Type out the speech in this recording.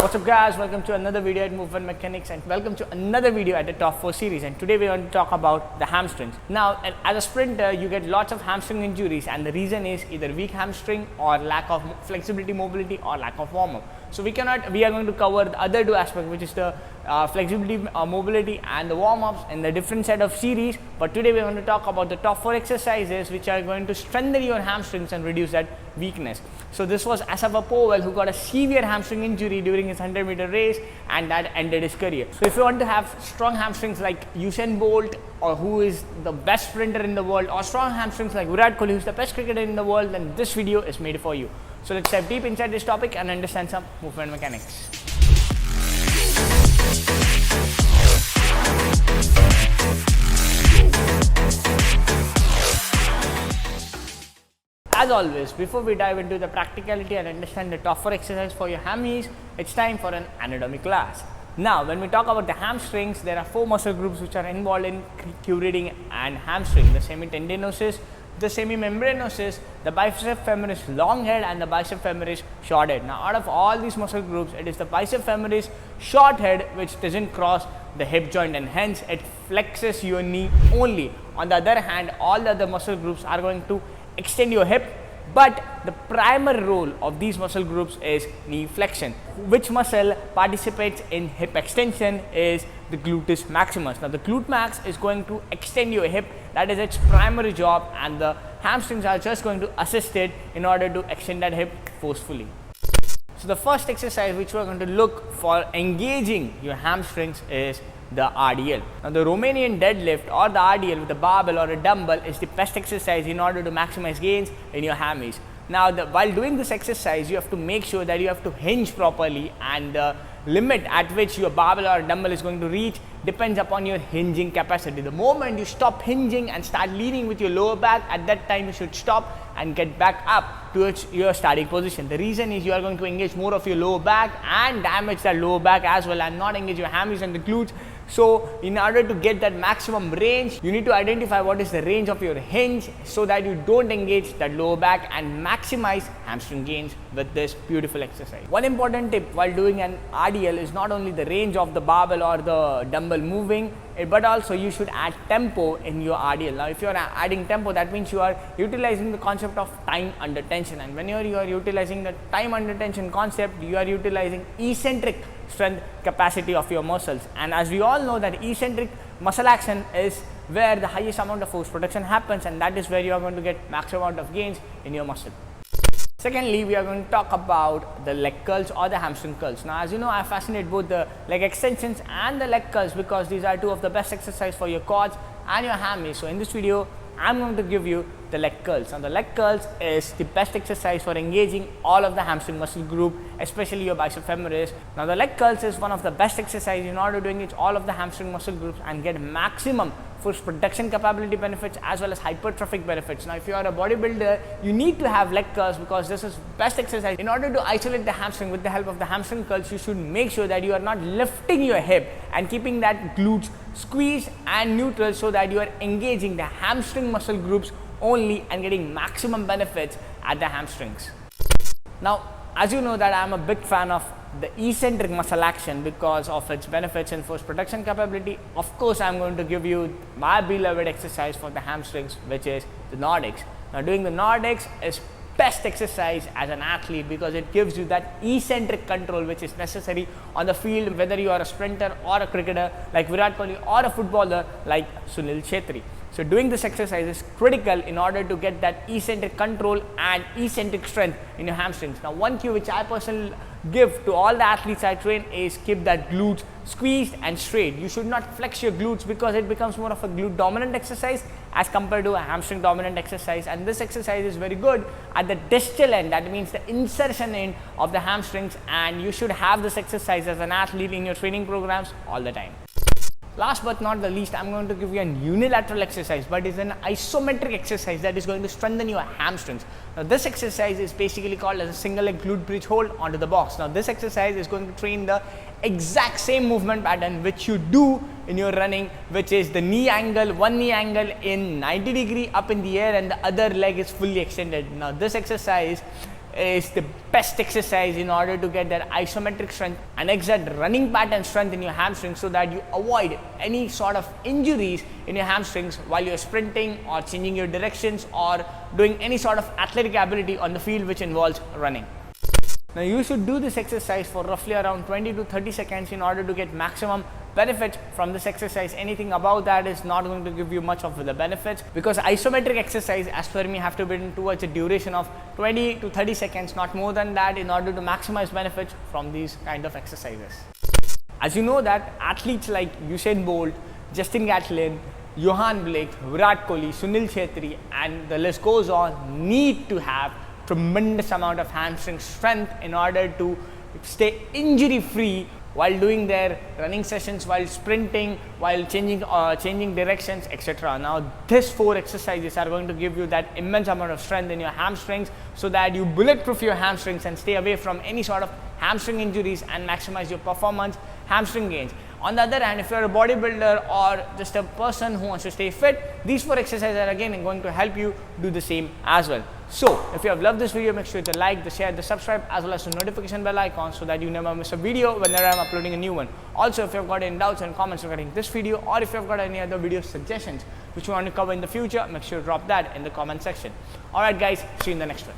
What's up guys, welcome to another video at Movement Mechanics and welcome to another video at the Top 4 series, and today we're going to talk about the hamstrings. Now as a sprinter you get lots of hamstring injuries, and the reason is either weak hamstring or lack of flexibility, mobility or lack of warm-up. So we are going to cover the other two aspects, which is the flexibility, mobility and the warm-ups in the different set of series. But today we're going to talk about the top 4 exercises which are going to strengthen your hamstrings and reduce that weakness. So this was Asaf Powell, who got a severe hamstring injury during his 100-meter race, and that ended his career. So if you want to have strong hamstrings like Usain Bolt, or who is the best sprinter in the world, or strong hamstrings like Virat Kohli, who is the best cricketer in the world, then this video is made for you. So let's dive deep inside this topic and understand some movement mechanics. As always, before we dive into the practicality and understand the top 4 exercise for your hammies, it's time for an anatomy class. Now, when we talk about the hamstrings, there are 4 muscle groups which are involved in curating and hamstring: the semitendinosus, the semimembranosus, the biceps femoris long head, and the biceps femoris short head. Now, out of all these muscle groups, it is the biceps femoris short head which doesn't cross the hip joint, and hence it flexes your knee only. On the other hand, all the other muscle groups are going to extend your hip, but the primary role of these muscle groups is knee flexion. Which muscle participates in hip extension is the gluteus maximus. Now the glute max is going to extend your hip, that is its primary job, and the hamstrings are just going to assist it in order to extend that hip forcefully. So the first exercise which we are going to look for engaging your hamstrings is the RDL. Now the Romanian deadlift, or the RDL with a barbell or a dumbbell, is the best exercise in order to maximize gains in your hammies. Now while doing this exercise, you have to make sure that you have to hinge properly, and the limit at which your barbell or dumbbell is going to reach depends upon your hinging capacity. The moment you stop hinging and start leaning with your lower back, at that time you should stop and get back up to your starting position. The reason is you are going to engage more of your lower back and damage that lower back as well, and not engage your hammies and the glutes. So in order to get that maximum range, you need to identify what is the range of your hinge so that you don't engage that lower back and maximize hamstring gains with this beautiful exercise. One important tip while doing an RDL is not only the range of the barbell or the dumbbell moving, but also you should add tempo in your RDL. Now if you are adding tempo, that means you are utilizing the concept of time under tension, and when you are utilizing the time under tension concept, you are utilizing eccentric strength capacity of your muscles. And as we all know that eccentric muscle action is where the highest amount of force production happens, and that is where you are going to get max amount of gains in your muscle. Secondly, we are going to talk about the leg curls or the hamstring curls. Now as you know, I fascinate both the leg extensions and the leg curls because these are 2 of the best exercises for your quads and your hammies. So in this video, I'm going to give you the leg curls. Now the leg curls is the best exercise for engaging all of the hamstring muscle group, especially your biceps femoris. Now the leg curls is one of the best exercises in order to engage all of the hamstring muscle groups and get maximum force production capability benefits as well as hypertrophic benefits. Now if you are a bodybuilder, you need to have leg curls because this is best exercise. In order to isolate the hamstring with the help of the hamstring curls, you should make sure that you are not lifting your hip and keeping that glutes squeezed and neutral, so that you are engaging the hamstring muscle groups only and getting maximum benefits at the hamstrings. Now as you know that I am a big fan of the eccentric muscle action because of its benefits and force production capability. Of course, I am going to give you my beloved exercise for the hamstrings, which is the Nordics. Now doing the Nordics is best exercise as an athlete because it gives you that eccentric control which is necessary on the field, whether you are a sprinter or a cricketer like Virat Kohli or a footballer like Sunil Chhetri. So doing this exercise is critical in order to get that eccentric control and eccentric strength in your hamstrings. Now one cue which I personally give to all the athletes I train is keep that glutes squeezed and straight. You should not flex your glutes because it becomes more of a glute dominant exercise as compared to a hamstring dominant exercise, and this exercise is very good at the distal end, that means the insertion end of the hamstrings, and you should have this exercise as an athlete in your training programs all the time. Last but not the least, I'm going to give you a unilateral exercise, but it's an isometric exercise that is going to strengthen your hamstrings. Now this exercise is basically called as a single leg glute bridge hold onto the box. Now this exercise is going to train the exact same movement pattern which you do in your running, which is the knee angle, one knee angle in 90 degree up in the air and the other leg is fully extended. Now this exercise is the best exercise in order to get that isometric strength and exact running pattern strength in your hamstrings, so that you avoid any sort of injuries in your hamstrings while you're sprinting or changing your directions or doing any sort of athletic ability on the field which involves running. Now you should do this exercise for roughly around 20 to 30 seconds in order to get maximum benefits from this exercise. Anything above that is not going to give you much of the benefits, because isometric exercise as per me have to be done towards a duration of 20 to 30 seconds, not more than that, in order to maximize benefits from these kind of exercises. As you know that athletes like Usain Bolt, Justin Gatlin, Johan Blake, Virat Kohli, Sunil Chhetri and the list goes on need to have tremendous amount of hamstring strength in order to stay injury free while doing their running sessions, while sprinting, while changing directions, etc. Now these 4 exercises are going to give you that immense amount of strength in your hamstrings, so that you bulletproof your hamstrings and stay away from any sort of hamstring injuries and maximize your performance hamstring gains. On the other hand, if you are a bodybuilder or just a person who wants to stay fit, these 4 exercises are again going to help you do the same as well. So if you have loved this video, make sure to like, the share, the subscribe, as well as the notification bell icon, so that you never miss a video whenever I am uploading a new one. Also, if you have got any doubts and comments regarding this video, or if you have got any other video suggestions which you want to cover in the future, make sure to drop that in the comment section. Alright guys, see you in the next one.